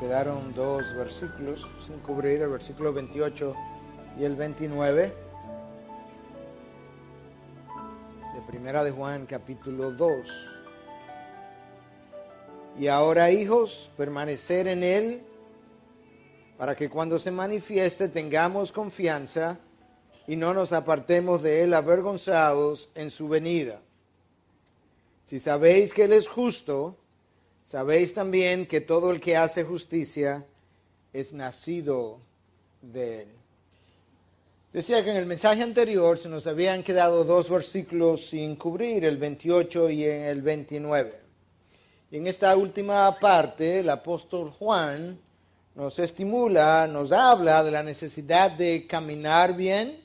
quedaron dos versículos sin cubrir, el versículo 28 y el 29 de Primera de Juan, capítulo 2. Y ahora, hijos, permanecer en Él, para que cuando se manifieste tengamos confianza y no nos apartemos de Él avergonzados en su venida. Si sabéis que Él es justo, sabéis también que todo el que hace justicia es nacido de Él. Decía que en el mensaje anterior se nos habían quedado dos versículos sin cubrir, el 28 y el 29. Y en esta última parte, el apóstol Juan nos estimula, nos habla de la necesidad de caminar bien,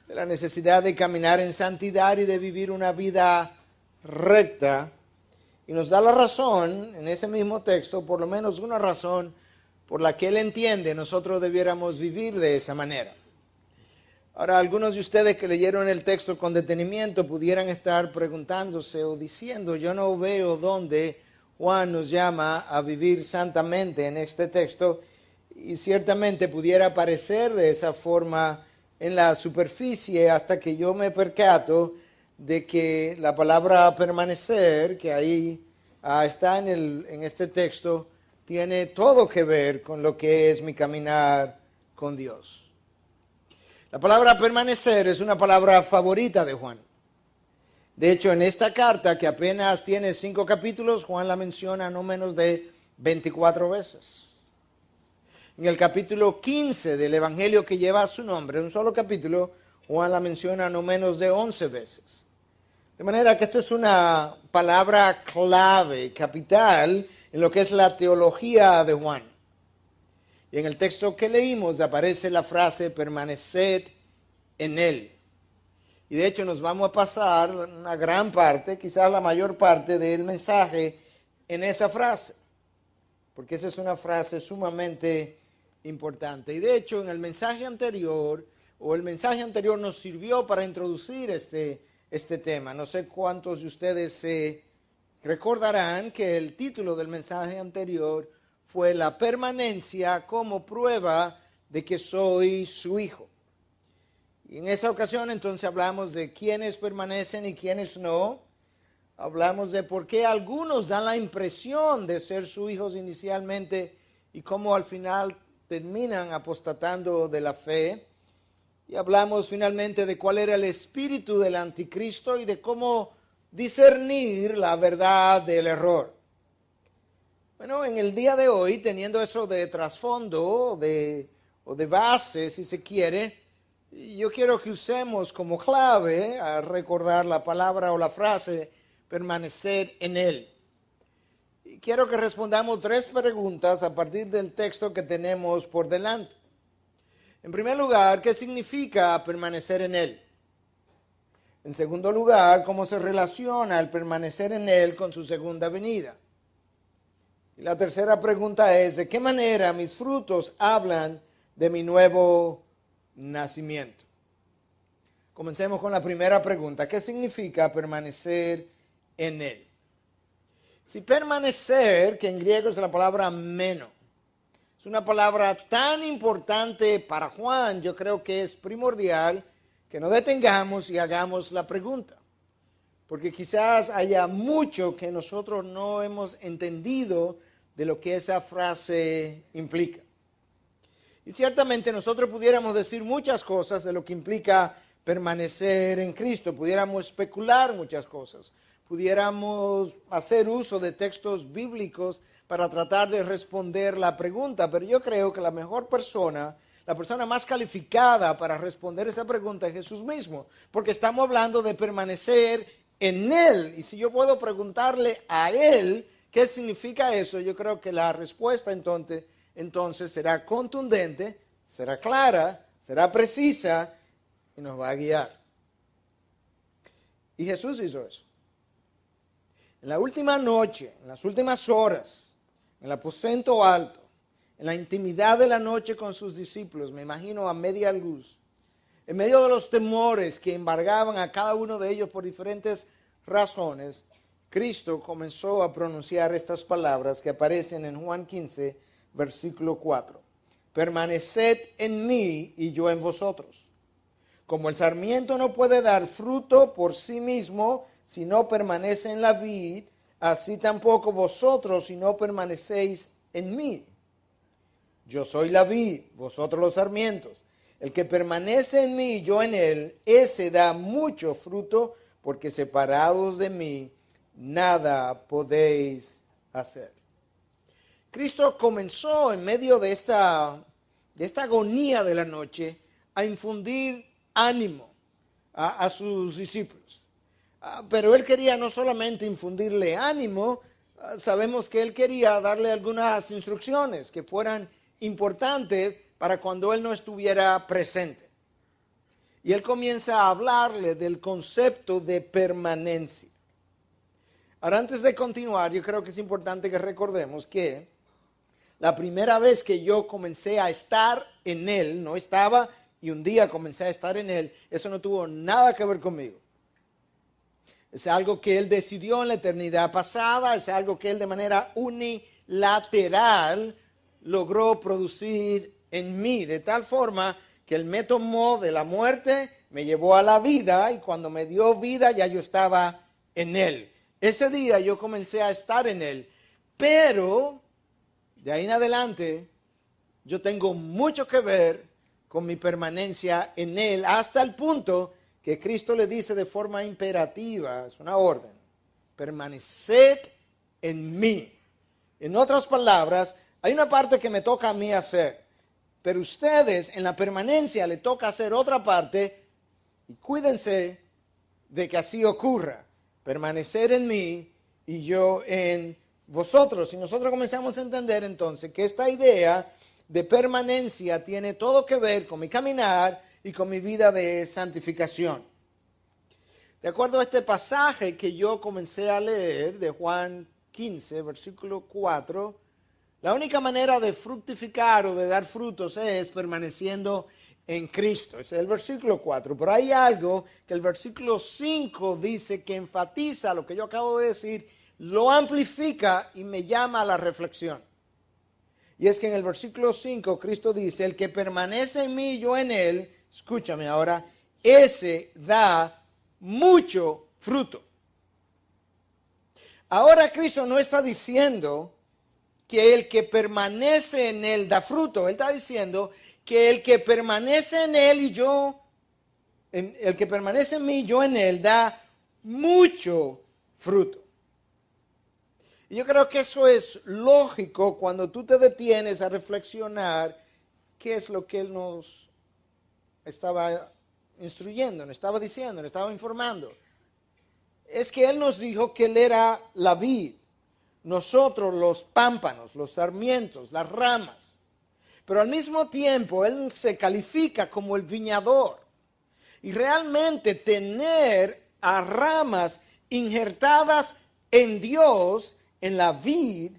de la necesidad de caminar en santidad y de vivir una vida recta. Y nos da la razón, en ese mismo texto, por lo menos una razón por la que él entiende nosotros debiéramos vivir de esa manera. Ahora, algunos de ustedes que leyeron el texto con detenimiento pudieran estar preguntándose o diciendo, yo no veo dónde Juan nos llama a vivir santamente en este texto, y ciertamente pudiera parecer de esa forma en la superficie hasta que yo me percato de que la palabra permanecer, que ahí está en este texto, tiene todo que ver con lo que es mi caminar con Dios. La palabra permanecer es una palabra favorita de Juan. De hecho, en esta carta, que apenas tiene 5 capítulos, Juan la menciona no menos de 24 veces. En el capítulo 15 del Evangelio que lleva su nombre, un solo capítulo, Juan la menciona no menos de 11 veces. De manera que esto es una palabra clave, capital, en lo que es la teología de Juan. Y en el texto que leímos aparece la frase permaneced en Él. Y de hecho nos vamos a pasar una gran parte, quizás la mayor parte del mensaje en esa frase. Porque esa es una frase sumamente importante. Y de hecho en el mensaje anterior nos sirvió para introducir este tema. No sé cuántos de ustedes se recordarán que el título del mensaje anterior fue la permanencia como prueba de que soy su hijo. Y en esa ocasión entonces hablamos de quiénes permanecen y quiénes no. Hablamos de por qué algunos dan la impresión de ser sus hijos inicialmente y cómo al final terminan apostatando de la fe. Y hablamos finalmente de cuál era el espíritu del anticristo y de cómo discernir la verdad del error. Bueno, en el día de hoy, teniendo eso de trasfondo o de base, si se quiere, yo quiero que usemos como clave a recordar la palabra o la frase permanecer en Él. Y quiero que respondamos 3 preguntas a partir del texto que tenemos por delante. En primer lugar, ¿qué significa permanecer en Él? En segundo lugar, ¿cómo se relaciona el permanecer en Él con su segunda venida? Y la tercera pregunta es, ¿de qué manera mis frutos hablan de mi nuevo nacimiento? Comencemos con la primera pregunta. ¿Qué significa permanecer en Él? Si permanecer, que en griego es la palabra meno, es una palabra tan importante para Juan, yo creo que es primordial que nos detengamos y hagamos la pregunta. Porque quizás haya mucho que nosotros no hemos entendido de lo que esa frase implica. Y ciertamente nosotros pudiéramos decir muchas cosas de lo que implica permanecer en Cristo. Pudiéramos especular muchas cosas. Pudiéramos hacer uso de textos bíblicos para tratar de responder la pregunta. Pero yo creo que la mejor persona, la persona más calificada para responder esa pregunta es Jesús mismo. Porque estamos hablando de permanecer en Él. Y si yo puedo preguntarle a Él qué significa eso, yo creo que la respuesta entonces será contundente, será clara, será precisa y nos va a guiar. Y Jesús hizo eso. En la última noche, en las últimas horas, en el aposento alto, en la intimidad de la noche con sus discípulos, me imagino a media luz, en medio de los temores que embargaban a cada uno de ellos por diferentes razones, Cristo comenzó a pronunciar estas palabras que aparecen en Juan 15, versículo 4. Permaneced en mí y yo en vosotros. Como el sarmiento no puede dar fruto por sí mismo si no permanece en la vid, así tampoco vosotros si no permanecéis en mí. Yo soy la vid, vosotros los sarmientos. El que permanece en mí y yo en él, ese da mucho fruto, porque separados de mí, nada podéis hacer. Cristo comenzó en medio de esta agonía de la noche a infundir ánimo a sus discípulos. Pero él quería no solamente infundirle ánimo, sabemos que él quería darle algunas instrucciones que fueran importantes para cuando él no estuviera presente. Y él comienza a hablarle del concepto de permanencia. Ahora, antes de continuar, yo creo que es importante que recordemos que la primera vez que yo comencé a estar en él, no estaba y un día comencé a estar en él, eso no tuvo nada que ver conmigo. Es algo que él decidió en la eternidad pasada, es algo que él de manera unilateral logró producir en mí, de tal forma que él me tomó de la muerte, me llevó a la vida, y cuando me dio vida ya yo estaba en él. Ese día yo comencé a estar en él, pero de ahí en adelante yo tengo mucho que ver con mi permanencia en él, hasta el punto que Cristo le dice de forma imperativa, es una orden: permaneced en mí. En otras palabras, hay una parte que me toca a mí hacer, pero ustedes en la permanencia le toca hacer otra parte, y cuídense de que así ocurra. Permanecer en mí y yo en vosotros. Y nosotros comenzamos a entender entonces que esta idea de permanencia tiene todo que ver con mi caminar y con mi vida de santificación. De acuerdo a este pasaje que yo comencé a leer de Juan 15, versículo 4, la única manera de fructificar o de dar frutos es permaneciendo en Cristo. Ese es el versículo 4. Pero hay algo que el versículo 5 dice que enfatiza lo que yo acabo de decir, lo amplifica y me llama a la reflexión. Y es que en el versículo 5 Cristo dice: el que permanece en mí y yo en él, escúchame ahora, ese da mucho fruto. Ahora Cristo no está diciendo que el que permanece en él da fruto. Él está diciendo que el que permanece en él y yo, el que permanece en mí y yo en él, da mucho fruto. Y yo creo que eso es lógico cuando tú te detienes a reflexionar qué es lo que él nos estaba instruyendo, nos estaba diciendo, nos estaba informando. Es que él nos dijo que él era la vid, nosotros los pámpanos, los sarmientos, las ramas. Pero al mismo tiempo él se califica como el viñador. Y realmente tener a ramas injertadas en Dios, en la vid,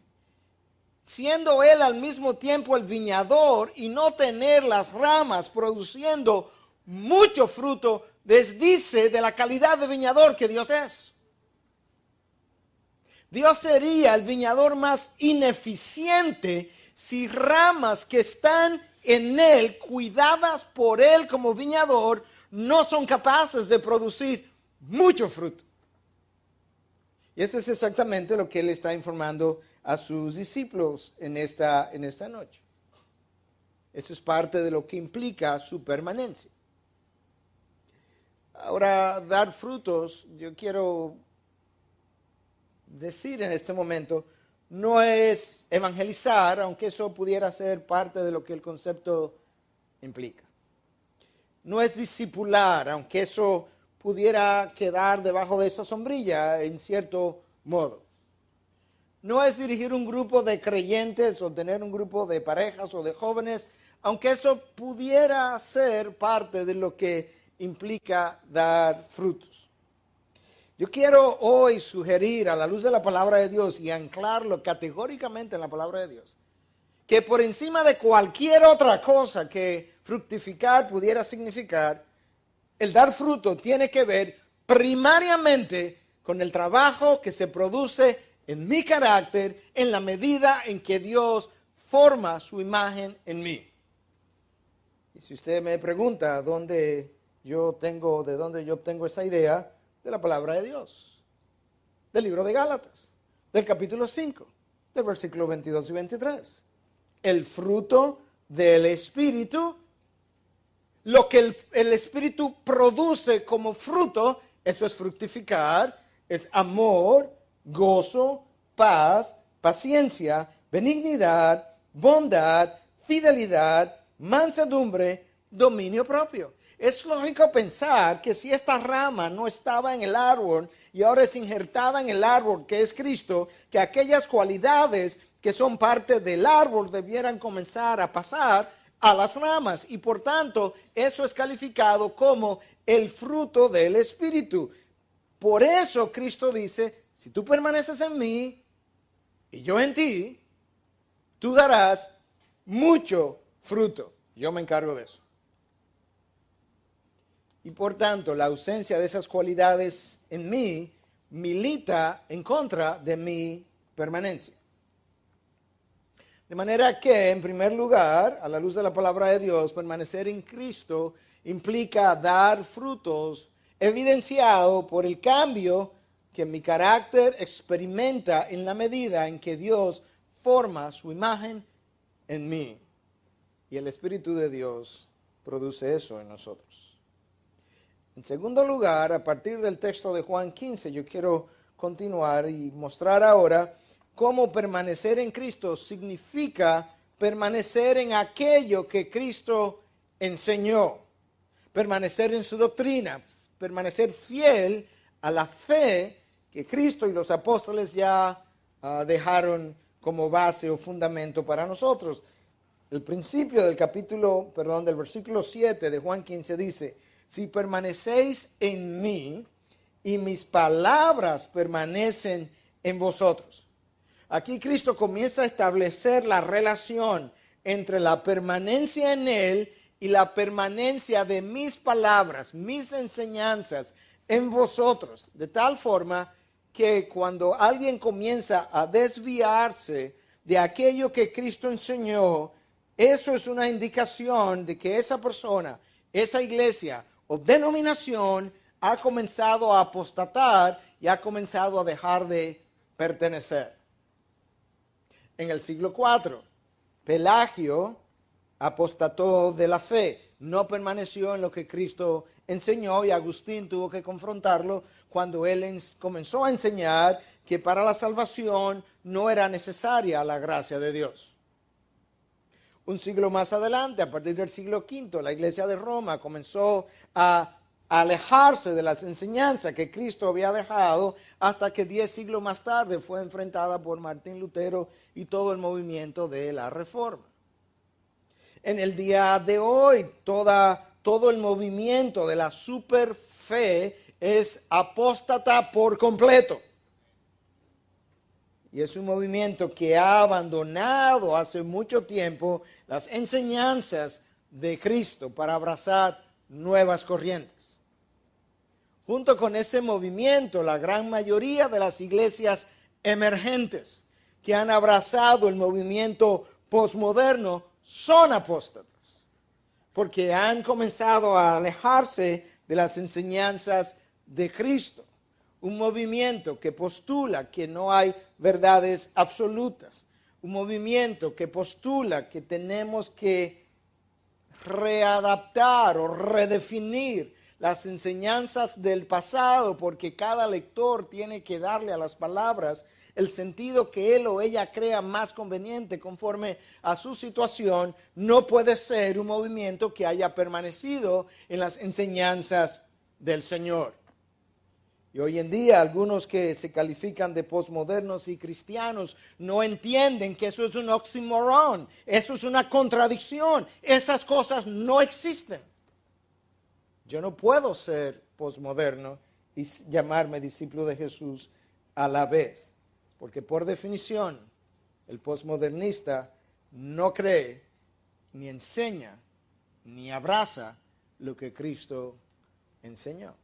siendo él al mismo tiempo el viñador, y no tener las ramas produciendo mucho fruto, desdice de la calidad de viñador que Dios es. Dios sería el viñador más ineficiente si ramas que están en él, cuidadas por él como viñador, no son capaces de producir mucho fruto. Y eso es exactamente lo que él está informando a sus discípulos en esta noche. Eso es parte de lo que implica su permanencia. Ahora, dar frutos, yo quiero decir en este momento, no es evangelizar, aunque eso pudiera ser parte de lo que el concepto implica. No es discipular, aunque eso pudiera quedar debajo de esa sombrilla en cierto modo. No es dirigir un grupo de creyentes o tener un grupo de parejas o de jóvenes, aunque eso pudiera ser parte de lo que implica dar frutos. Yo quiero hoy sugerir, a la luz de la palabra de Dios, y anclarlo categóricamente en la palabra de Dios, que por encima de cualquier otra cosa que fructificar pudiera significar, el dar fruto tiene que ver primariamente con el trabajo que se produce en mi carácter en la medida en que Dios forma su imagen en mí. Y si usted me pregunta de dónde yo obtengo esa idea, de la palabra de Dios, del libro de Gálatas, del capítulo 5, del versículo 22 y 23. El fruto del Espíritu, lo que el Espíritu produce como fruto, eso es fructificar, es amor, gozo, paz, paciencia, benignidad, bondad, fidelidad, mansedumbre, dominio propio. Es lógico pensar que si esta rama no estaba en el árbol y ahora es injertada en el árbol que es Cristo, que aquellas cualidades que son parte del árbol debieran comenzar a pasar a las ramas. Y por tanto, eso es calificado como el fruto del Espíritu. Por eso Cristo dice, si tú permaneces en mí y yo en ti, tú darás mucho fruto. Yo me encargo de eso. Y por tanto, la ausencia de esas cualidades en mí milita en contra de mi permanencia. De manera que, en primer lugar, a la luz de la palabra de Dios, permanecer en Cristo implica dar frutos evidenciado por el cambio que mi carácter experimenta en la medida en que Dios forma su imagen en mí. Y el Espíritu de Dios produce eso en nosotros. En segundo lugar, a partir del texto de Juan 15, yo quiero continuar y mostrar ahora cómo permanecer en Cristo significa permanecer en aquello que Cristo enseñó, permanecer en su doctrina, permanecer fiel a la fe que Cristo y los apóstoles ya dejaron como base o fundamento para nosotros. El principio del versículo 7 de Juan 15 dice, si permanecéis en mí y mis palabras permanecen en vosotros. Aquí Cristo comienza a establecer la relación entre la permanencia en Él y la permanencia de mis palabras, mis enseñanzas en vosotros. De tal forma que cuando alguien comienza a desviarse de aquello que Cristo enseñó, eso es una indicación de que esa persona, esa iglesia o denominación ha comenzado a apostatar y ha comenzado a dejar de pertenecer. En el siglo IV, Pelagio apostató de la fe, no permaneció en lo que Cristo enseñó y Agustín tuvo que confrontarlo cuando él comenzó a enseñar que para la salvación no era necesaria la gracia de Dios. Un siglo más adelante, a partir del siglo V, la iglesia de Roma comenzó a alejarse de las enseñanzas que Cristo había dejado hasta que 10 siglos más tarde fue enfrentada por Martín Lutero y todo el movimiento de la Reforma. En el día de hoy, todo el movimiento de la superfe es apóstata por completo. Y es un movimiento que ha abandonado hace mucho tiempo las enseñanzas de Cristo para abrazar nuevas corrientes. Junto con ese movimiento, la gran mayoría de las iglesias emergentes que han abrazado el movimiento posmoderno son apóstatas, porque han comenzado a alejarse de las enseñanzas de Cristo. Un movimiento que postula que no hay verdades absolutas. Un movimiento que postula que tenemos que readaptar o redefinir las enseñanzas del pasado, porque cada lector tiene que darle a las palabras el sentido que él o ella crea más conveniente conforme a su situación. No puede ser un movimiento que haya permanecido en las enseñanzas del Señor. Y hoy en día algunos que se califican de posmodernos y cristianos no entienden que eso es un oxímoron, eso es una contradicción, esas cosas no existen. Yo no puedo ser posmoderno y llamarme discípulo de Jesús a la vez, porque por definición el posmodernista no cree, ni enseña, ni abraza lo que Cristo enseñó.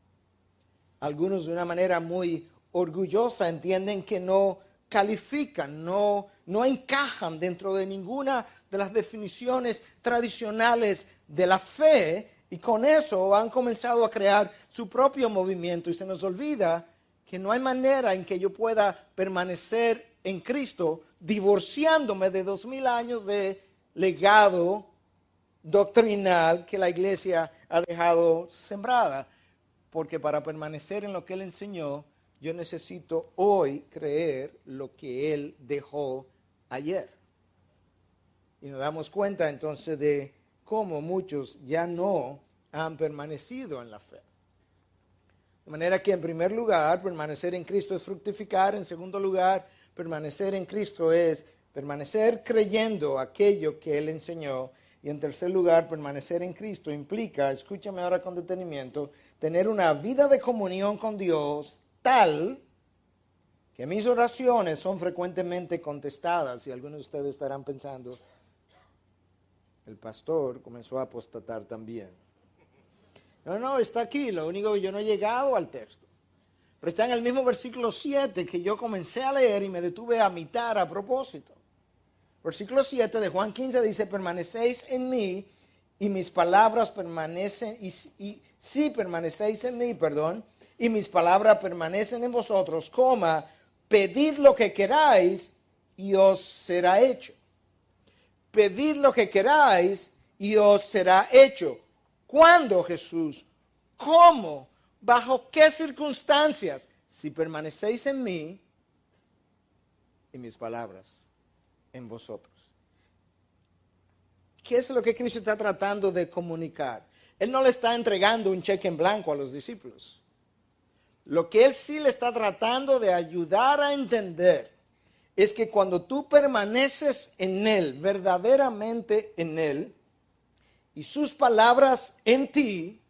Algunos de una manera muy orgullosa entienden que no califican, no encajan dentro de ninguna de las definiciones tradicionales de la fe, y con eso han comenzado a crear su propio movimiento, y se nos olvida que no hay manera en que yo pueda permanecer en Cristo divorciándome de 2000 años de legado doctrinal que la iglesia ha dejado sembrada. Porque para permanecer en lo que Él enseñó, yo necesito hoy creer lo que Él dejó ayer. Y nos damos cuenta entonces de cómo muchos ya no han permanecido en la fe. De manera que en primer lugar, permanecer en Cristo es fructificar. En segundo lugar, permanecer en Cristo es permanecer creyendo aquello que Él enseñó. Y en tercer lugar, permanecer en Cristo implica, escúchame ahora con detenimiento, tener una vida de comunión con Dios tal que mis oraciones son frecuentemente contestadas. Y algunos de ustedes estarán pensando, el pastor comenzó a apostatar también. No, está aquí, lo único que yo no he llegado al texto. Pero está en el mismo versículo 7 que yo comencé a leer y me detuve a mitad a propósito. Versículo 7 de Juan 15 dice, permanecéis en mí y mis palabras permanecen, y si permanecéis en mí, y mis palabras permanecen en vosotros, pedid lo que queráis y os será hecho. Pedid lo que queráis y os será hecho. ¿Cuándo, Jesús? ¿Cómo? ¿Bajo qué circunstancias? Si permanecéis en mí y mis palabras en vosotros. ¿Qué es lo que Cristo está tratando de comunicar? Él no le está entregando un cheque en blanco a los discípulos. Lo que Él sí le está tratando de ayudar a entender es que cuando tú permaneces en Él, verdaderamente en Él, y sus palabras en ti,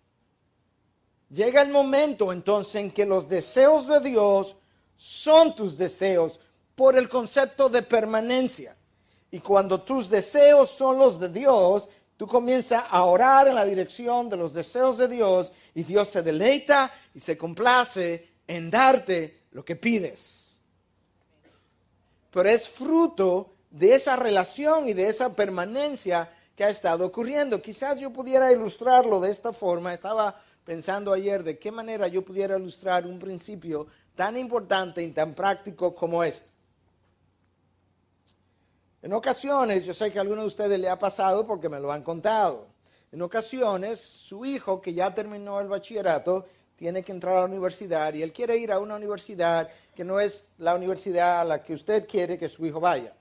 llega el momento entonces en que los deseos de Dios son tus deseos por el concepto de permanencia. Y cuando tus deseos son los de Dios, tú comienzas a orar en la dirección de los deseos de Dios y Dios se deleita y se complace en darte lo que pides. Pero es fruto de esa relación y de esa permanencia que ha estado ocurriendo. Quizás yo pudiera ilustrarlo de esta forma. Estaba pensando ayer de qué manera yo pudiera ilustrar un principio tan importante y tan práctico como este. En ocasiones, yo sé que a algunos de ustedes le ha pasado porque me lo han contado. En ocasiones, su hijo que ya terminó el bachillerato tiene que entrar a la universidad y él quiere ir a una universidad que no es la universidad a la que usted quiere que su hijo vaya.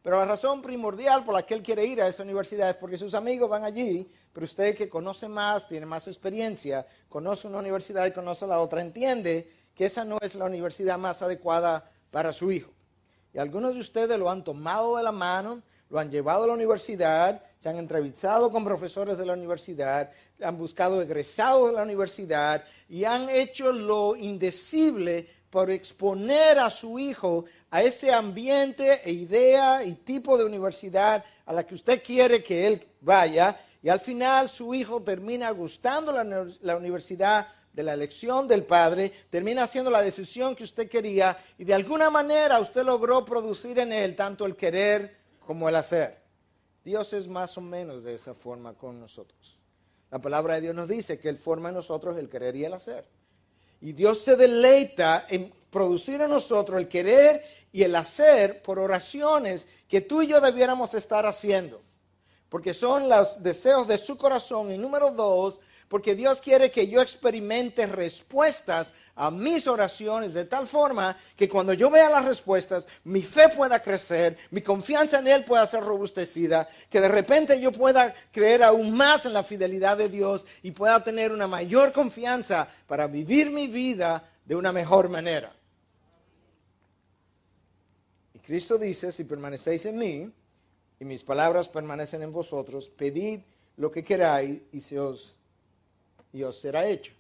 Pero la razón primordial por la que él quiere ir a esa universidad es porque sus amigos van allí, pero usted que conoce más, tiene más experiencia, conoce una universidad y conoce la otra, entiende que esa no es la universidad más adecuada para su hijo. Y algunos de ustedes lo han tomado de la mano, lo han llevado a la universidad, se han entrevistado con profesores de la universidad, han buscado egresados de la universidad y han hecho lo indecible por exponer a su hijo a ese ambiente e idea y tipo de universidad a la que usted quiere que él vaya, y al final su hijo termina gustando la universidad de la elección del padre, termina haciendo la decisión que usted quería, y de alguna manera usted logró producir en él tanto el querer como el hacer. Dios es más o menos de esa forma con nosotros. La palabra de Dios nos dice que Él forma en nosotros el querer y el hacer. Y Dios se deleita en producir en nosotros el querer y el hacer por oraciones que tú y yo debiéramos estar haciendo. Porque son los deseos de su corazón. Y número 2, porque Dios quiere que yo experimente respuestas a mis oraciones de tal forma que cuando yo vea las respuestas, mi fe pueda crecer, mi confianza en Él pueda ser robustecida, que de repente yo pueda creer aún más en la fidelidad de Dios y pueda tener una mayor confianza para vivir mi vida de una mejor manera. Y Cristo dice, si permanecéis en mí y mis palabras permanecen en vosotros, pedid lo que queráis y os será hecho.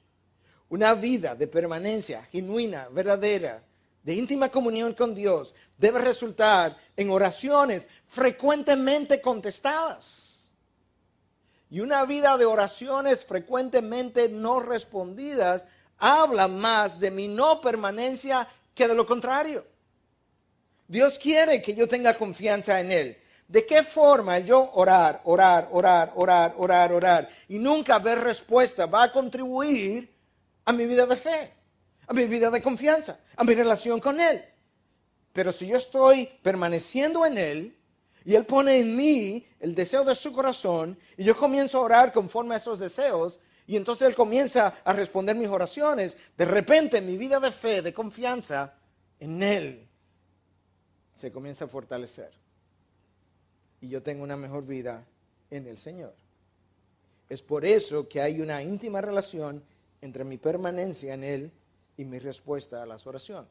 Una vida de permanencia genuina, verdadera, de íntima comunión con Dios, debe resultar en oraciones frecuentemente contestadas. Y una vida de oraciones frecuentemente no respondidas habla más de mi no permanencia que de lo contrario. Dios quiere que yo tenga confianza en Él. ¿De qué forma yo orar y nunca ver respuesta va a contribuir a mi vida de fe, a mi vida de confianza, a mi relación con Él? Pero si yo estoy permaneciendo en Él y Él pone en mí el deseo de su corazón y yo comienzo a orar conforme a esos deseos y entonces Él comienza a responder mis oraciones, de repente mi vida de fe, de confianza en Él se comienza a fortalecer. Y yo tengo una mejor vida en el Señor. Es por eso que hay una íntima relación entre mi permanencia en Él y mi respuesta a las oraciones.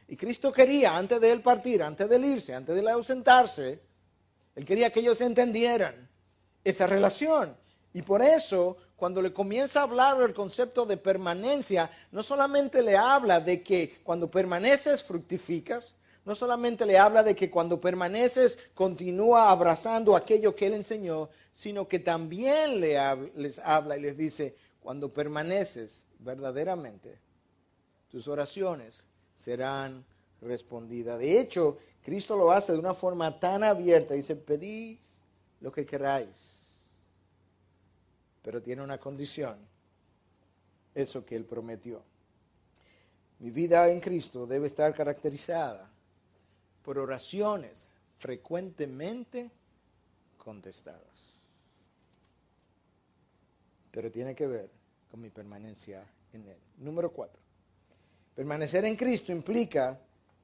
Y Cristo quería, antes de Él partir, antes de Él irse, antes de Él ausentarse, Él quería que ellos entendieran esa relación. Y por eso, cuando le comienza a hablar del concepto de permanencia, no solamente le habla de que cuando permaneces fructificas, no solamente le habla de que cuando permaneces continúa abrazando aquello que Él enseñó, sino que también les habla y les dice, cuando permaneces verdaderamente, tus oraciones serán respondidas. De hecho, Cristo lo hace de una forma tan abierta, dice, pedid lo que queráis, pero tiene una condición, eso que Él prometió. Mi vida en Cristo debe estar caracterizada por oraciones frecuentemente contestadas. Pero tiene que ver con mi permanencia en Él. Número 4. Permanecer en Cristo implica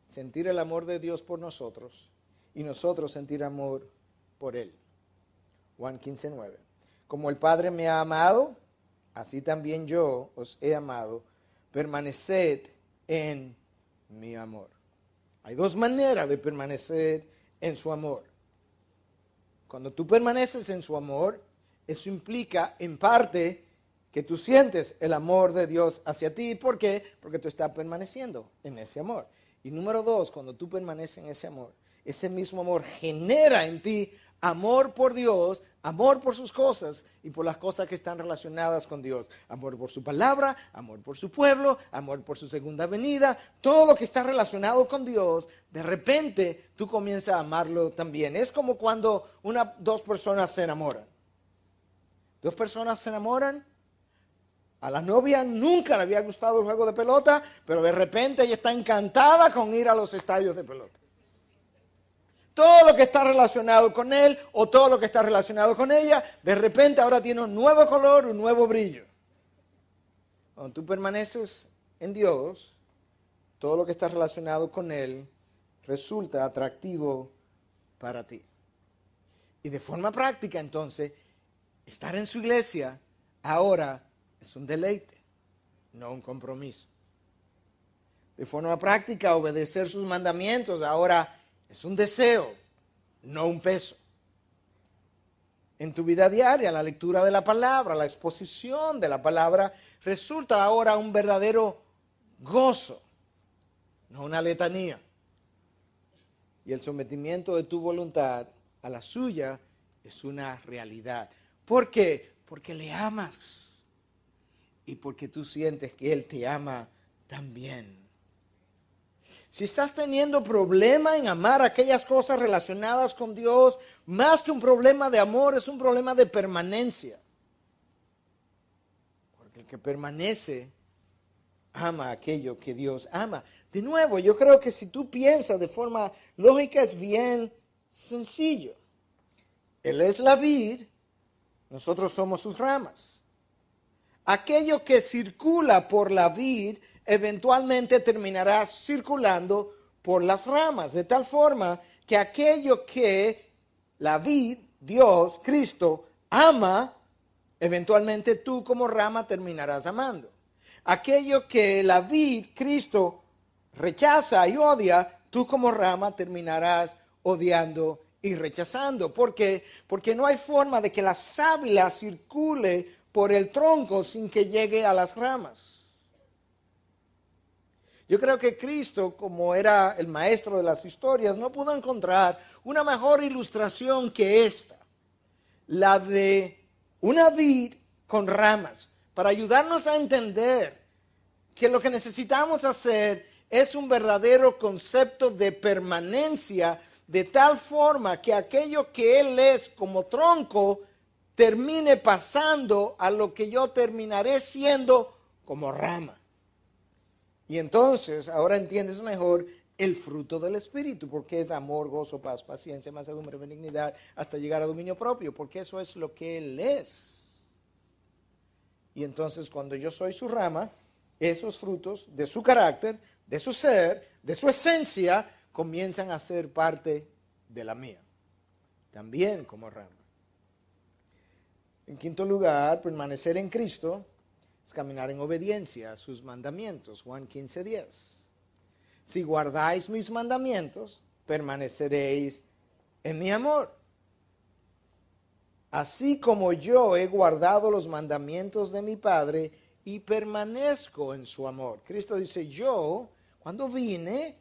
sentir el amor de Dios por nosotros y nosotros sentir amor por Él. Juan 15:9. Como el Padre me ha amado, así también yo os he amado. Permaneced en mi amor. Hay dos maneras de permanecer en su amor. Cuando tú permaneces en su amor, eso implica en parte que tú sientes el amor de Dios hacia ti. ¿Por qué? Porque tú estás permaneciendo en ese amor. Y número 2, cuando tú permaneces en ese amor, ese mismo amor genera en ti amor por Dios, amor por sus cosas y por las cosas que están relacionadas con Dios. Amor por su palabra, amor por su pueblo, amor por su segunda venida. Todo lo que está relacionado con Dios, de repente tú comienzas a amarlo también. Es como cuando dos personas se enamoran. Dos personas se enamoran. A la novia nunca le había gustado el juego de pelota, pero de repente ella está encantada con ir a los estadios de pelota. Todo lo que está relacionado con él o todo lo que está relacionado con ella, de repente ahora tiene un nuevo color, un nuevo brillo. Cuando tú permaneces en Dios, todo lo que está relacionado con Él resulta atractivo para ti. Y de forma práctica, entonces, estar en su iglesia ahora es un deleite, no un compromiso. De forma práctica, obedecer sus mandamientos ahora es un deseo, no un peso. En tu vida diaria, la lectura de la palabra, la exposición de la palabra, resulta ahora un verdadero gozo, no una letanía. Y el sometimiento de tu voluntad a la suya es una realidad. ¿Por qué? Porque le amas y porque tú sientes que Él te ama también. Si estás teniendo problema en amar aquellas cosas relacionadas con Dios, más que un problema de amor, es un problema de permanencia. Porque el que permanece ama aquello que Dios ama. De nuevo, yo creo que si tú piensas de forma lógica es bien sencillo. Él es la vid, nosotros somos sus ramas. Aquello que circula por la vid eventualmente terminará circulando por las ramas, de tal forma que aquello que la vid, Dios, Cristo, ama, eventualmente tú como rama terminarás amando. Aquello que la vid, Cristo, rechaza y odia, tú como rama terminarás odiando y rechazando. ¿Por qué? Porque no hay forma de que la sábila circule por el tronco sin que llegue a las ramas. Yo creo que Cristo, como era el maestro de las historias, no pudo encontrar una mejor ilustración que esta, la de una vid con ramas, para ayudarnos a entender que lo que necesitamos hacer es un verdadero concepto de permanencia, de tal forma que aquello que Él es como tronco termine pasando a lo que yo terminaré siendo como rama. Y entonces, ahora entiendes mejor el fruto del Espíritu, porque es amor, gozo, paz, paciencia, mansedumbre, benignidad, hasta llegar a dominio propio, porque eso es lo que Él es. Y entonces, cuando yo soy su rama, esos frutos de su carácter, de su ser, de su esencia, comienzan a ser parte de la mía, también como rama. En quinto lugar, permanecer en Cristo es caminar en obediencia a sus mandamientos. Juan 15:10. Si guardáis mis mandamientos, permaneceréis en mi amor. Así como yo he guardado los mandamientos de mi Padre y permanezco en su amor. Cristo dice, yo, cuando vine,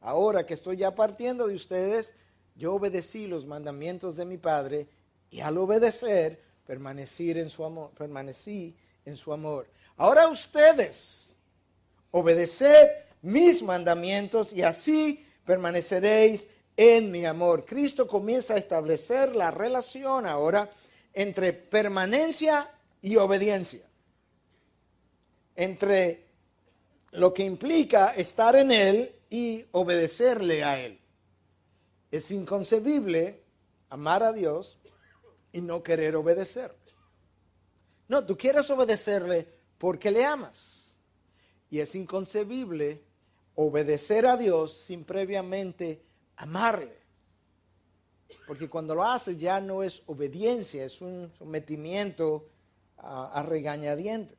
ahora que estoy ya partiendo de ustedes, yo obedecí los mandamientos de mi Padre y al obedecer, permanecí en su amor. Ahora ustedes, obedeced mis mandamientos y así permaneceréis en mi amor. Cristo comienza a establecer la relación ahora entre permanencia y obediencia. Entre lo que implica estar en Él y obedecerle a Él. Es inconcebible amar a Dios y no querer obedecerle. No, tú quieres obedecerle porque le amas. Y es inconcebible obedecer a Dios sin previamente amarle. Porque cuando lo haces ya no es obediencia, es un sometimiento a regañadientes.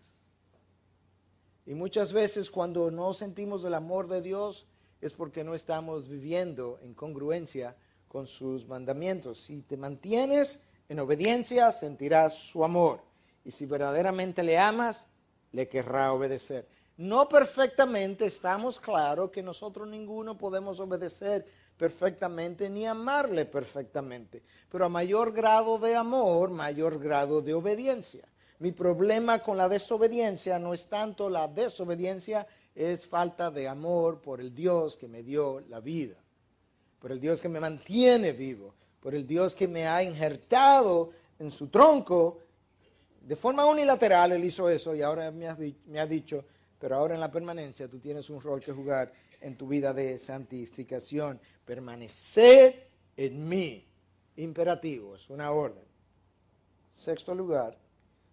Y muchas veces cuando no sentimos el amor de Dios es porque no estamos viviendo en congruencia con sus mandamientos. Si te mantienes en obediencia, sentirás su amor. Y si verdaderamente le amas, le querrá obedecer. No perfectamente, estamos claros que nosotros ninguno podemos obedecer perfectamente ni amarle perfectamente. Pero a mayor grado de amor, mayor grado de obediencia. Mi problema con la desobediencia no es tanto la desobediencia, es falta de amor por el Dios que me dio la vida, por el Dios que me mantiene vivo, por el Dios que me ha injertado en su tronco. De forma unilateral Él hizo eso y ahora me ha dicho, pero ahora en la permanencia tú tienes un rol que jugar en tu vida de santificación. Permaneced en mí. Imperativo, es una orden. Sexto lugar,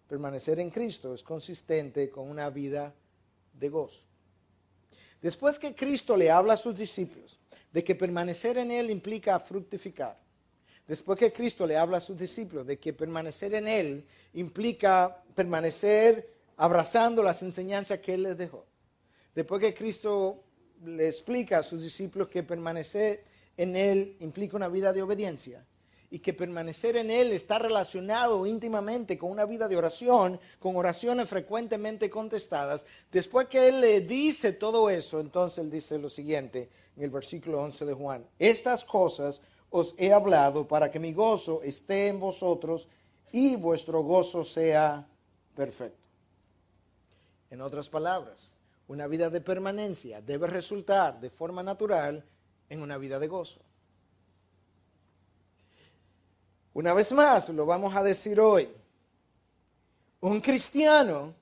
permanecer en Cristo es consistente con una vida de gozo. Después que Cristo le habla a sus discípulos de que permanecer en Él implica fructificar, después que Cristo le habla a sus discípulos de que permanecer en Él implica permanecer abrazando las enseñanzas que Él les dejó, después que Cristo le explica a sus discípulos que permanecer en Él implica una vida de obediencia, y que permanecer en Él está relacionado íntimamente con una vida de oración, con oraciones frecuentemente contestadas. Después que Él le dice todo eso, entonces Él dice lo siguiente en el versículo 11 de Juan. Estas cosas os he hablado para que mi gozo esté en vosotros y vuestro gozo sea perfecto. En otras palabras, una vida de permanencia debe resultar de forma natural en una vida de gozo. Una vez más, lo vamos a decir hoy, un cristiano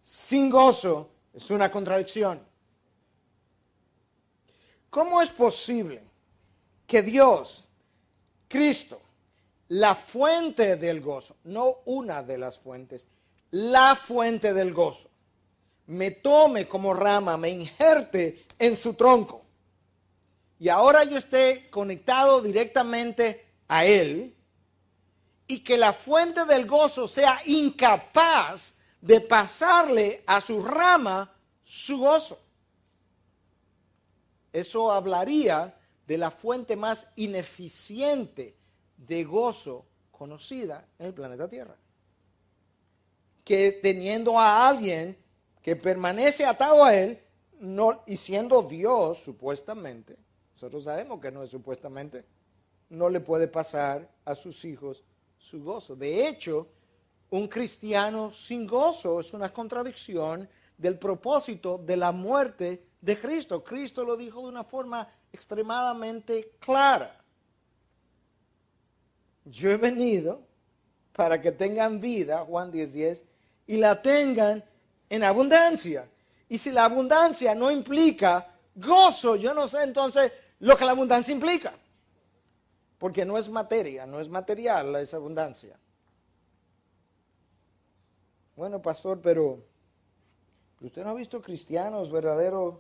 sin gozo es una contradicción. ¿Cómo es posible que Dios, Cristo, la fuente del gozo, no una de las fuentes, la fuente del gozo, me tome como rama, me injerte en su tronco, y ahora yo esté conectado directamente a Él, y que la fuente del gozo sea incapaz de pasarle a su rama su gozo? Eso hablaría de la fuente más ineficiente de gozo conocida en el planeta Tierra. Que teniendo a alguien que permanece atado a Él, no, y siendo Dios supuestamente, nosotros sabemos que no es supuestamente, no le puede pasar a sus hijos su gozo. De hecho, un cristiano sin gozo es una contradicción del propósito de la muerte de Cristo. Cristo lo dijo de una forma extremadamente clara. Yo he venido para que tengan vida, Juan 10:10, y la tengan en abundancia. Y si la abundancia no implica gozo, yo no sé entonces lo que la abundancia implica. Porque no es materia, no es material esa abundancia. Bueno, pastor, pero usted no ha visto cristianos verdaderos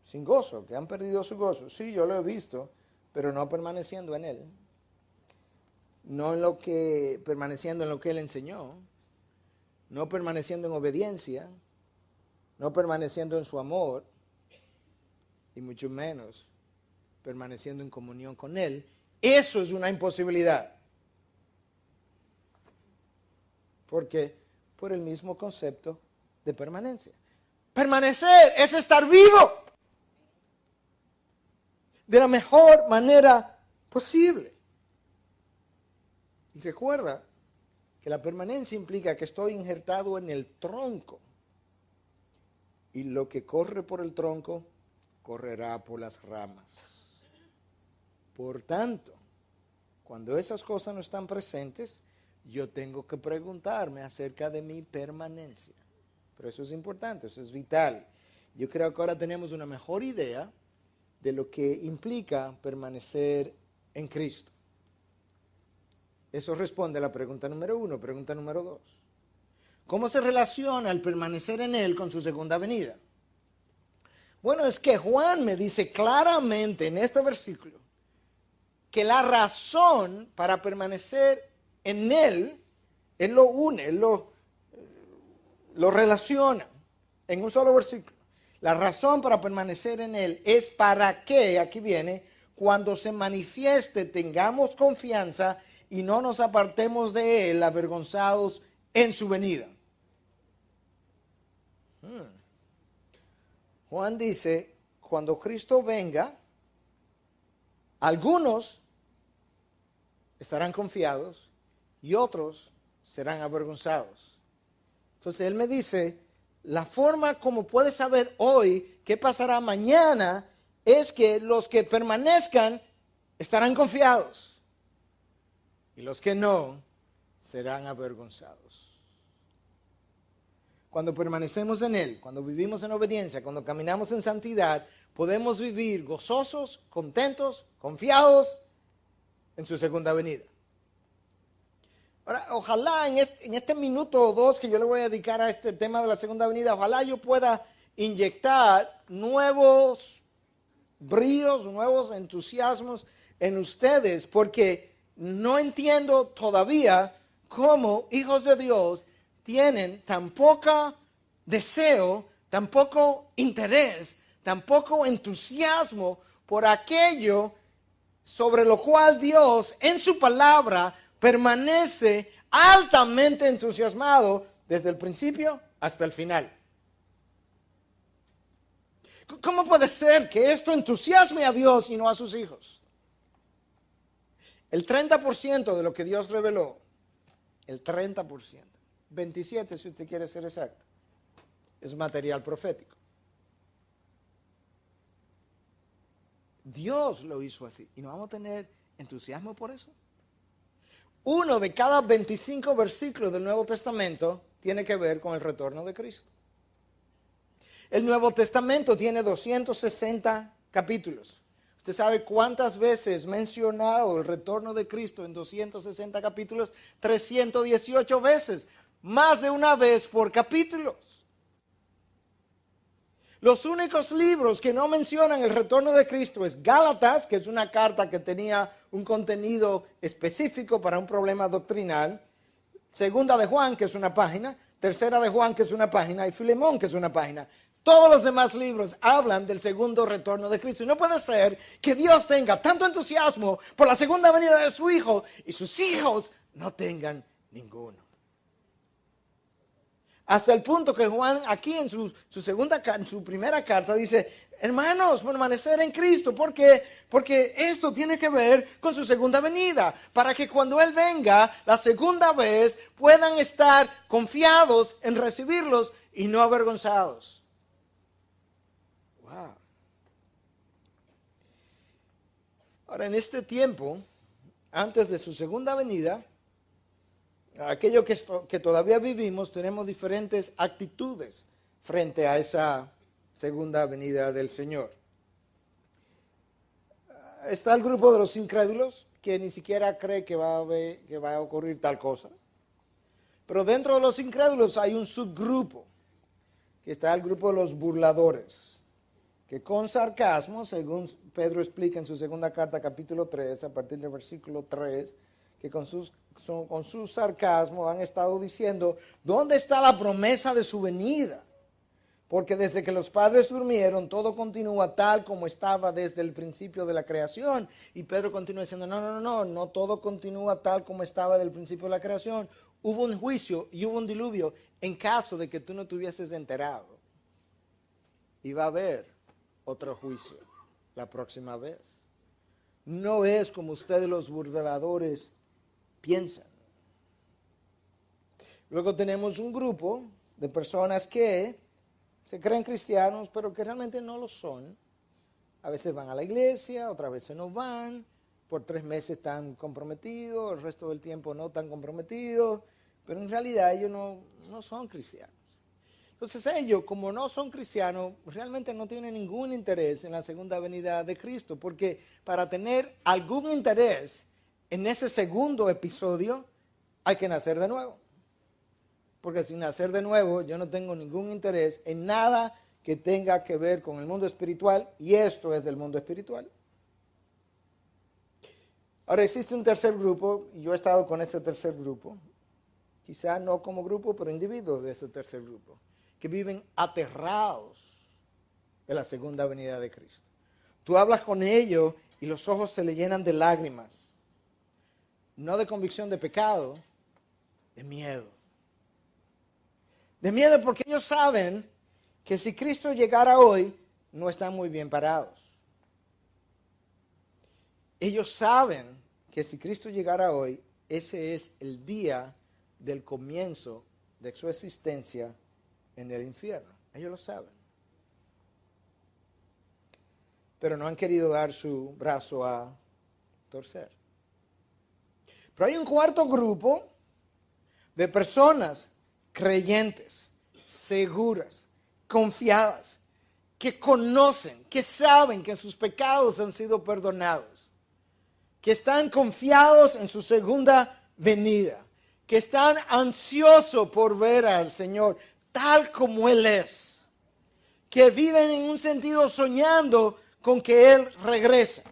sin gozo, que han perdido su gozo. Sí, yo lo he visto, pero no permaneciendo en él. No permaneciendo en lo que él enseñó, no permaneciendo en obediencia, no permaneciendo en su amor, y mucho menos permaneciendo en comunión con él. Eso es una imposibilidad. ¿Por qué? Por el mismo concepto de permanencia. Permanecer es estar vivo de la mejor manera posible. Y recuerda que la permanencia implica que estoy injertado en el tronco. Y lo que corre por el tronco, correrá por las ramas. Por tanto, cuando esas cosas no están presentes, yo tengo que preguntarme acerca de mi permanencia. Pero eso es importante, eso es vital. Yo creo que ahora tenemos una mejor idea de lo que implica permanecer en Cristo. Eso responde a la pregunta número 1. Pregunta número 2. ¿Cómo se relaciona el permanecer en Él con su segunda venida? Bueno, es que Juan me dice claramente en este versículo que la razón para permanecer en Él, Él lo une, Él lo relaciona en un solo versículo. La razón para permanecer en Él es para que, aquí viene, cuando se manifieste tengamos confianza y no nos apartemos de Él avergonzados en su venida. Juan dice, cuando Cristo venga, algunos estarán confiados y otros serán avergonzados. Entonces él me dice, la forma como puedes saber hoy qué pasará mañana es que los que permanezcan estarán confiados y los que no serán avergonzados. Cuando permanecemos en Él, cuando vivimos en obediencia, cuando caminamos en santidad, podemos vivir gozosos, contentos, confiados en su segunda venida. Ahora, ojalá en este minuto o dos que yo le voy a dedicar a este tema de la segunda venida, ojalá yo pueda inyectar nuevos bríos, nuevos entusiasmos en ustedes, porque no entiendo todavía cómo hijos de Dios tienen tan poco deseo, tan poco interés, tan poco entusiasmo por aquello sobre lo cual Dios en su palabra permanece altamente entusiasmado desde el principio hasta el final. ¿Cómo puede ser que esto entusiasme a Dios y no a sus hijos? El 30% de lo que Dios reveló, el 30%, 27 si usted quiere ser exacto, es material profético. Dios lo hizo así. ¿Y no vamos a tener entusiasmo por eso? 1 de cada 25 versículos del Nuevo Testamento tiene que ver con el retorno de Cristo. El Nuevo Testamento tiene 260 capítulos. ¿Usted sabe cuántas veces mencionado el retorno de Cristo en 260 capítulos? 318 veces. Más de una vez por capítulos. Los únicos libros que no mencionan el retorno de Cristo es Gálatas, que es una carta que tenía un contenido específico para un problema doctrinal. Segunda de Juan, que es una página. Tercera de Juan, que es una página. Y Filemón, que es una página. Todos los demás libros hablan del segundo retorno de Cristo. Y no puede ser que Dios tenga tanto entusiasmo por la segunda venida de su Hijo y sus hijos no tengan ninguno. Hasta el punto que Juan aquí en su primera carta dice, hermanos, permanecer en Cristo. ¿Por qué? Porque esto tiene que ver con su segunda venida. Para que cuando Él venga la segunda vez puedan estar confiados en recibirlos y no avergonzados. Wow. Ahora, en este tiempo, antes de su segunda venida, aquello que todavía vivimos, tenemos diferentes actitudes frente a esa segunda venida del Señor. Está el grupo de los incrédulos, que ni siquiera cree que va a ocurrir tal cosa. Pero dentro de los incrédulos hay un subgrupo, que está el grupo de los burladores, que con sarcasmo, según Pedro explica en su segunda carta, capítulo 3, a partir del versículo 3, que con su sarcasmo han estado diciendo, ¿dónde está la promesa de su venida? Porque desde que los padres durmieron, todo continúa tal como estaba desde el principio de la creación. Y Pedro continúa diciendo, no todo continúa tal como estaba desde el principio de la creación. Hubo un juicio y hubo un diluvio en caso de que tú no te hubieses enterado. Y va a haber otro juicio la próxima vez. No es como ustedes los burladores piensan. Luego tenemos un grupo de personas que se creen cristianos, pero que realmente no lo son. A veces van a la iglesia, otras veces no van. Por 3 meses están comprometidos, el resto del tiempo no están comprometidos. Pero en realidad ellos no son cristianos. Entonces ellos, como no son cristianos, realmente no tienen ningún interés en la segunda venida de Cristo. Porque para tener algún interés en ese segundo episodio, hay que nacer de nuevo. Porque sin nacer de nuevo, yo no tengo ningún interés en nada que tenga que ver con el mundo espiritual, y esto es del mundo espiritual. Ahora existe un tercer grupo, y yo he estado con este tercer grupo, quizá no como grupo, pero individuos de este tercer grupo, que viven aterrados de la segunda venida de Cristo. Tú hablas con ellos y los ojos se le llenan de lágrimas, no de convicción de pecado, de miedo. De miedo porque ellos saben que si Cristo llegara hoy, no están muy bien parados. Ellos saben que si Cristo llegara hoy, ese es el día del comienzo de su existencia en el infierno. Ellos lo saben. Pero no han querido dar su brazo a torcer. Pero hay un cuarto grupo de personas creyentes, seguras, confiadas, que conocen, que saben que sus pecados han sido perdonados, que están confiados en su segunda venida, que están ansiosos por ver al Señor tal como Él es, que viven en un sentido soñando con que Él regrese.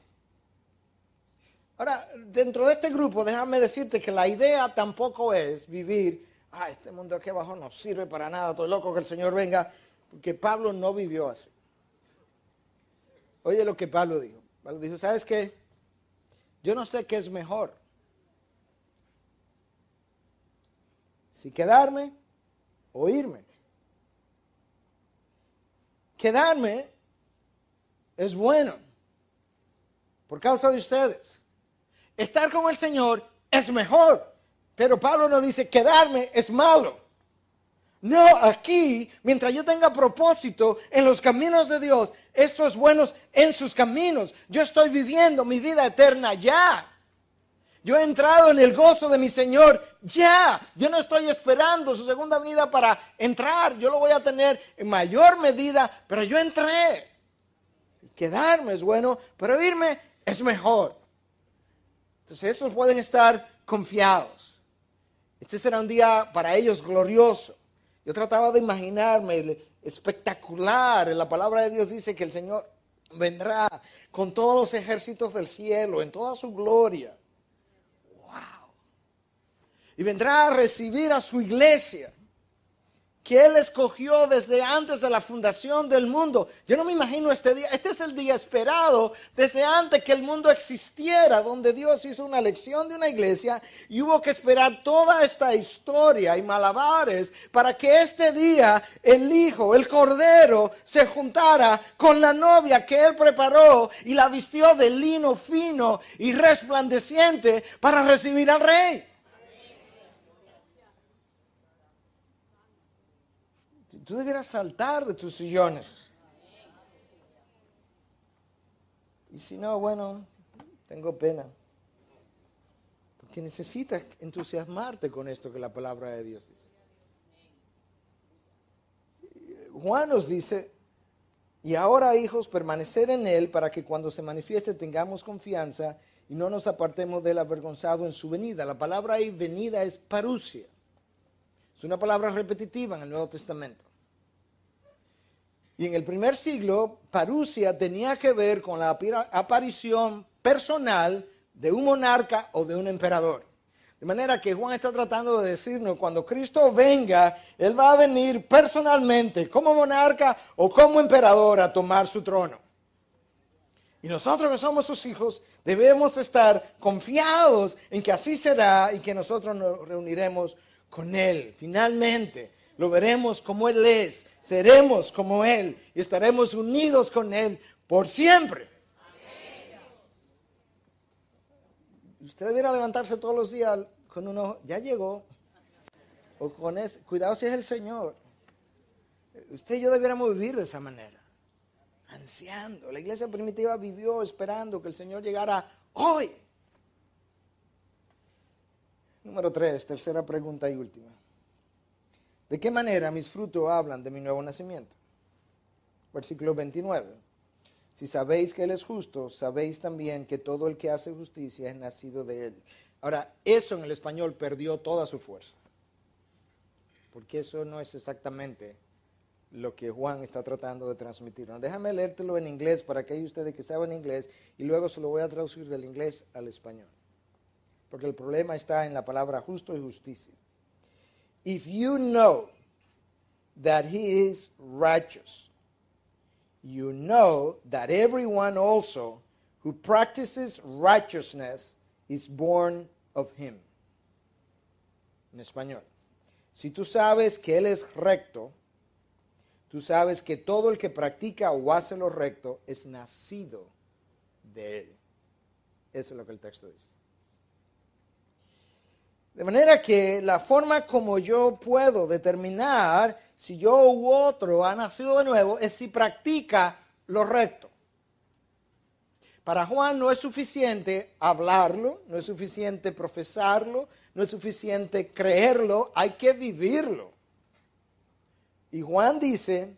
Ahora, dentro de este grupo, déjame decirte que la idea tampoco es vivir, este mundo aquí abajo no sirve para nada, estoy loco que el Señor venga, porque Pablo no vivió así. Oye lo que Pablo dijo. Pablo dijo, ¿sabes qué? Yo no sé qué es mejor. Si quedarme o irme. Quedarme es bueno por causa de ustedes. Estar con el Señor es mejor. Pero Pablo no dice quedarme es malo. No, aquí, mientras yo tenga propósito en los caminos de Dios, estos buenos en sus caminos, yo estoy viviendo mi vida eterna ya. Yo he entrado en el gozo de mi Señor ya. Yo no estoy esperando su segunda venida para entrar. Yo lo voy a tener en mayor medida, pero yo entré. Quedarme es bueno, pero irme es mejor. Entonces, estos pueden estar confiados. Este será un día para ellos glorioso. Yo trataba de imaginarme espectacular. La palabra de Dios dice que el Señor vendrá con todos los ejércitos del cielo, en toda su gloria. ¡Wow! Y vendrá a recibir a su iglesia, que Él escogió desde antes de la fundación del mundo. Yo no me imagino este día. Este es el día esperado desde antes que el mundo existiera, donde Dios hizo una elección de una iglesia y hubo que esperar toda esta historia y malabares para que este día el Hijo, el Cordero, se juntara con la novia que Él preparó y la vistió de lino fino y resplandeciente para recibir al Rey. Tú debieras saltar de tus sillones. Y si no, bueno, tengo pena. Porque necesitas entusiasmarte con esto que la palabra de Dios dice. Juan nos dice, y ahora, hijos, permanecer en él para que cuando se manifieste tengamos confianza y no nos apartemos de él avergonzado en su venida. La palabra ahí, venida, es parusia. Es una palabra repetitiva en el Nuevo Testamento. Y en el primer siglo, parusia tenía que ver con la aparición personal de un monarca o de un emperador. De manera que Juan está tratando de decirnos, cuando Cristo venga, Él va a venir personalmente como monarca o como emperador a tomar su trono. Y nosotros que somos sus hijos debemos estar confiados en que así será y que nosotros nos reuniremos con Él. Finalmente lo veremos como Él es, seremos como Él y estaremos unidos con Él por siempre. Usted debiera levantarse todos los días con uno, ya llegó, o con ese, cuidado si es el Señor. Usted y yo debiéramos vivir de esa manera, ansiando. La iglesia primitiva vivió esperando que el Señor llegara hoy. Número 3, tercera pregunta y última. ¿De qué manera mis frutos hablan de mi nuevo nacimiento? Versículo 29. Si sabéis que Él es justo, sabéis también que todo el que hace justicia es nacido de Él. Ahora, eso en el español perdió toda su fuerza. Porque eso no es exactamente lo que Juan está tratando de transmitir. No, déjame leértelo en inglés para aquellos ustedes que saben inglés y luego se lo voy a traducir del inglés al español. Porque el problema está en la palabra justo y justicia. If you know that He is righteous, you know that everyone also who practices righteousness is born of Him. En español. Si tú sabes que Él es recto, tú sabes que todo el que practica o hace lo recto es nacido de Él. Eso es lo que el texto dice. De manera que la forma como yo puedo determinar si yo u otro ha nacido de nuevo es si practica lo recto. Para Juan no es suficiente hablarlo, no es suficiente profesarlo, no es suficiente creerlo, hay que vivirlo. Y Juan dice,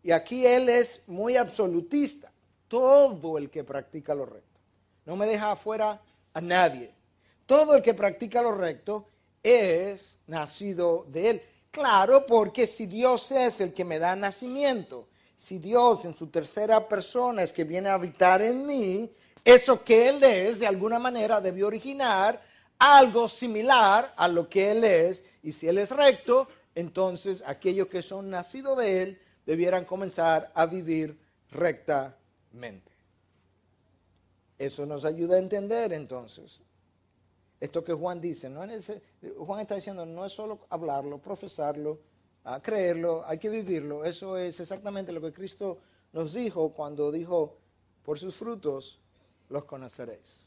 y aquí él es muy absolutista, todo el que practica lo recto. No me deja afuera a nadie. Todo el que practica lo recto es nacido de Él. Claro, porque si Dios es el que me da nacimiento, si Dios en su tercera persona es que viene a habitar en mí, eso que Él es, de alguna manera debió originar algo similar a lo que Él es. Y si Él es recto, entonces aquellos que son nacidos de Él debieran comenzar a vivir rectamente. Eso nos ayuda a entender entonces esto que Juan dice. Juan está diciendo, no es solo hablarlo, profesarlo, creerlo, hay que vivirlo. Eso es exactamente lo que Cristo nos dijo cuando dijo, por sus frutos los conoceréis.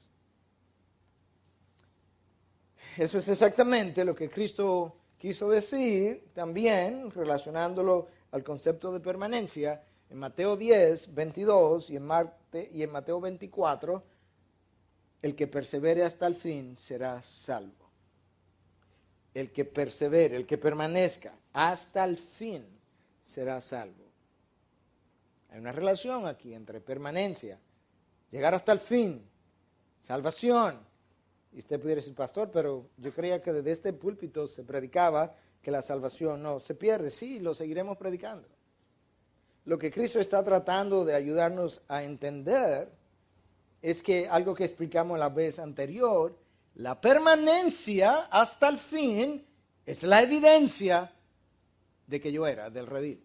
Eso es exactamente lo que Cristo quiso decir también, relacionándolo al concepto de permanencia, en Mateo 10, 22 y en Mateo 24, el que persevere hasta el fin será salvo. El que persevere, el que permanezca hasta el fin será salvo. Hay una relación aquí entre permanencia, llegar hasta el fin, salvación. Y usted pudiera decir, pastor, pero yo creía que desde este púlpito se predicaba que la salvación no se pierde. Sí, lo seguiremos predicando. Lo que Cristo está tratando de ayudarnos a entender es que algo que explicamos la vez anterior, la permanencia hasta el fin es la evidencia de que yo era del redil.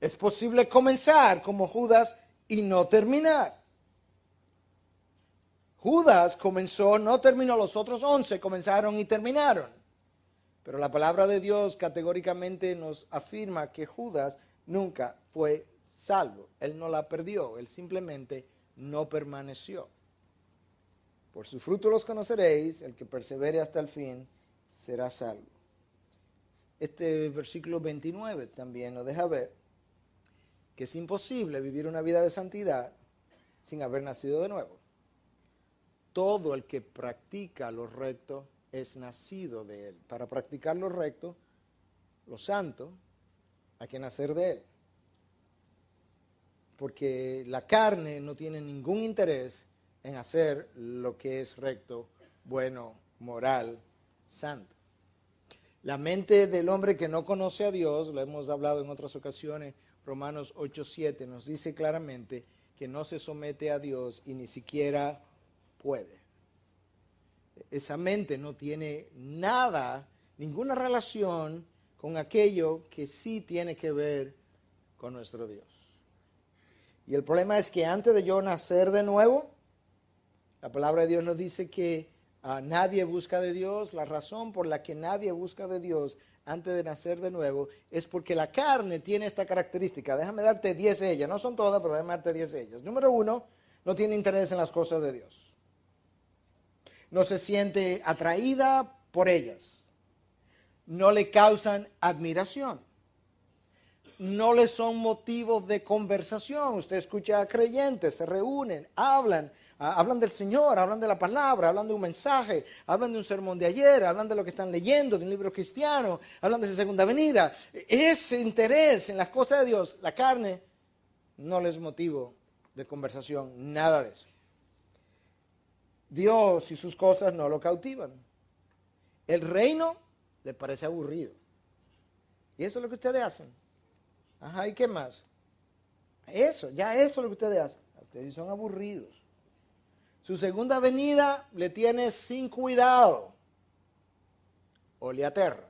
Es posible comenzar como Judas y no terminar. Judas comenzó, no terminó, los otros 11 comenzaron y terminaron. Pero la palabra de Dios categóricamente nos afirma que Judas nunca fue salvo. Él no la perdió, él simplemente no permaneció. Por su fruto los conoceréis, el que persevere hasta el fin será salvo. Este versículo 29 también nos deja ver que es imposible vivir una vida de santidad sin haber nacido de nuevo. Todo el que practica lo recto es nacido de él. Para practicar lo recto, lo santo, hay que nacer de él. Porque la carne no tiene ningún interés en hacer lo que es recto, bueno, moral, santo. La mente del hombre que no conoce a Dios, lo hemos hablado en otras ocasiones, Romanos 8:7 nos dice claramente que no se somete a Dios y ni siquiera puede. Esa mente no tiene nada, ninguna relación con aquello que sí tiene que ver con nuestro Dios. Y el problema es que antes de yo nacer de nuevo, la palabra de Dios nos dice que nadie busca de Dios. La razón por la que nadie busca de Dios antes de nacer de nuevo es porque la carne tiene esta característica. Déjame darte 10 de ellas. No son todas, pero déjame darte 10 de ellas. Número 1, no tiene interés en las cosas de Dios. No se siente atraída por ellas. No le causan admiración. No le son motivos de conversación. Usted escucha a creyentes, se reúnen, hablan del Señor, hablan de la palabra, hablan de un mensaje, hablan de un sermón de ayer, hablan de lo que están leyendo, de un libro cristiano, hablan de su segunda venida. Ese interés en las cosas de Dios, la carne, no les es motivo de conversación, nada de eso. Dios y sus cosas no lo cautivan. El reino le parece aburrido. Y eso es lo que ustedes hacen. Ajá, ¿y qué más? Eso es lo que ustedes hacen. Ustedes son aburridos. Su segunda venida le tiene sin cuidado o le aterra.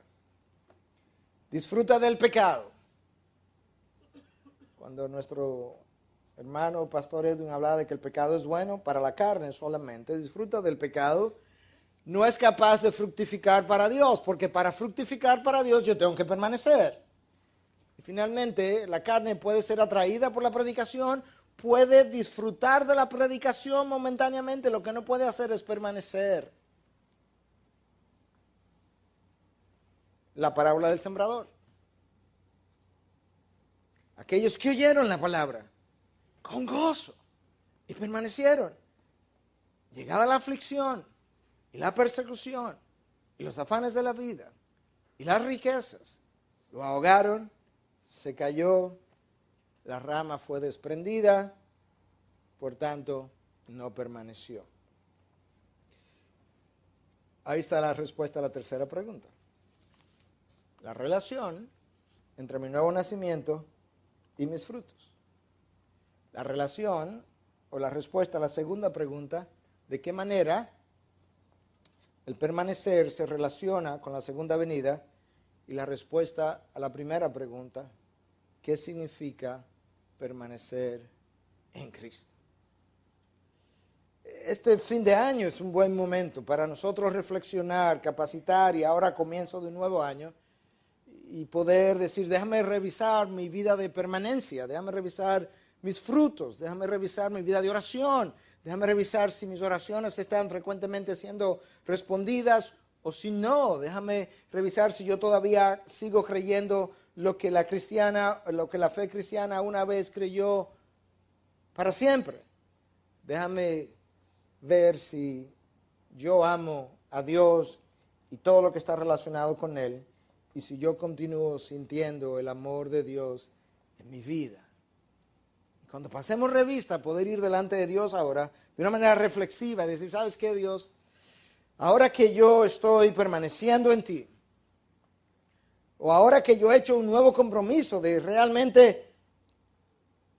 Disfruta del pecado. Cuando nuestro hermano pastor Edwin hablaba de que el pecado es bueno para la carne solamente, disfruta del pecado, no es capaz de fructificar para Dios, porque para fructificar para Dios yo tengo que permanecer. Y finalmente, la carne puede ser atraída por la predicación, puede disfrutar de la predicación momentáneamente, lo que no puede hacer es permanecer. La parábola del sembrador. Aquellos que oyeron la palabra con gozo y permanecieron. Llegada la aflicción y la persecución y los afanes de la vida y las riquezas, lo ahogaron, se cayó, la rama fue desprendida, por tanto no permaneció. Ahí está la respuesta a la tercera pregunta. La relación entre mi nuevo nacimiento y mis frutos. La relación o la respuesta a la segunda pregunta, ¿de qué manera el permanecer se relaciona con la segunda venida? Y la respuesta a la primera pregunta, ¿qué significa permanecer en Cristo? Este fin de año es un buen momento para nosotros reflexionar, capacitar y ahora comienzo de un nuevo año y poder decir, déjame revisar mi vida de permanencia, déjame revisar mis frutos, déjame revisar mi vida de oración, déjame revisar si mis oraciones están frecuentemente siendo respondidas o si no, déjame revisar si yo todavía sigo creyendo lo que la fe cristiana una vez creyó para siempre. Déjame ver si yo amo a Dios y todo lo que está relacionado con Él, y si yo continúo sintiendo el amor de Dios en mi vida. Y cuando pasemos revista, poder ir delante de Dios ahora de una manera reflexiva y decir, ¿sabes qué, Dios? Ahora que yo estoy permaneciendo en ti, o ahora que yo he hecho un nuevo compromiso de realmente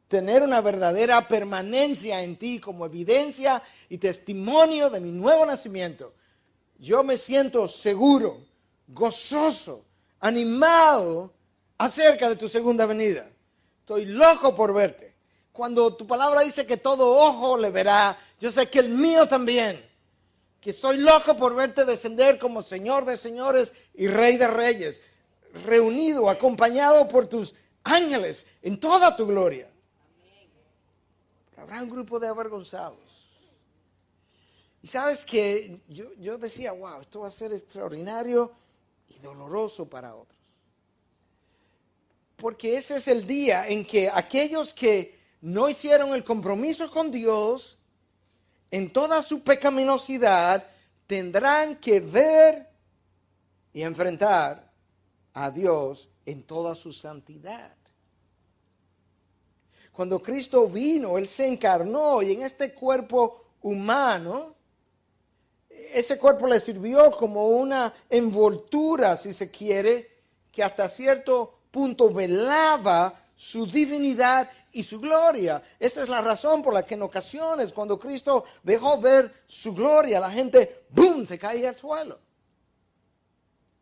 tener una verdadera permanencia en ti como evidencia y testimonio de mi nuevo nacimiento, yo me siento seguro, gozoso, animado acerca de tu segunda venida. Estoy loco por verte. Cuando tu palabra dice que todo ojo le verá, yo sé que el mío también. Que estoy loco por verte descender como Señor de señores y Rey de reyes, reunido, acompañado por tus ángeles en toda tu gloria. Habrá un grupo de avergonzados. Y sabes que yo decía, wow, esto va a ser extraordinario y doloroso para otros. Porque ese es el día en que aquellos que no hicieron el compromiso con Dios, en toda su pecaminosidad, tendrán que ver y enfrentar a Dios en toda su santidad. Cuando Cristo vino, Él se encarnó y en este cuerpo humano, ese cuerpo le sirvió como una envoltura, si se quiere, que hasta cierto punto velaba su divinidad y su gloria. Esa es la razón por la que en ocasiones, cuando Cristo dejó ver su gloria, la gente, ¡boom!, se caía al suelo.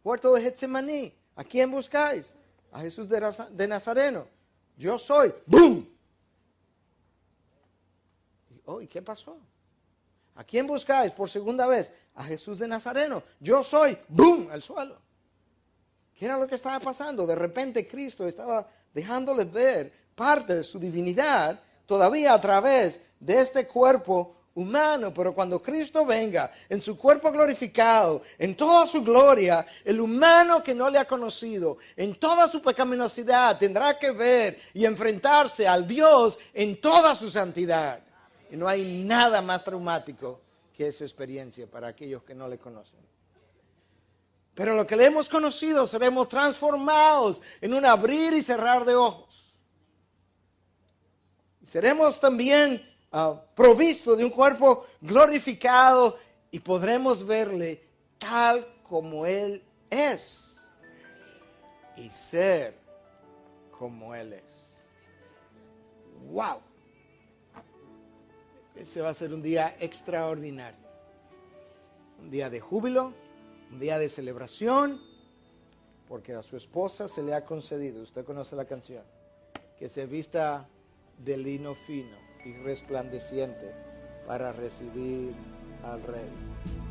Huerto de Getsemaní, ¿a quién buscáis? A Jesús de Nazareno. Yo soy, ¡boom! ¿Y qué pasó? ¿A quién buscáis por segunda vez? A Jesús de Nazareno. Yo soy, ¡boom!, al suelo. ¿Qué era lo que estaba pasando? De repente Cristo estaba dejándoles ver parte de su divinidad todavía a través de este cuerpo humano. Pero cuando Cristo venga en su cuerpo glorificado, en toda su gloria, el humano que no le ha conocido, en toda su pecaminosidad, tendrá que ver y enfrentarse al Dios en toda su santidad. Y no hay nada más traumático que esa experiencia para aquellos que no le conocen. Pero lo que le hemos conocido seremos transformados en un abrir y cerrar de ojos. Seremos también provistos de un cuerpo glorificado y podremos verle tal como Él es y ser como Él es. ¡Wow! Ese va a ser un día extraordinario. Un día de júbilo, un día de celebración, porque a su esposa se le ha concedido, usted conoce la canción, que se vista de lino fino y resplandeciente para recibir al Rey.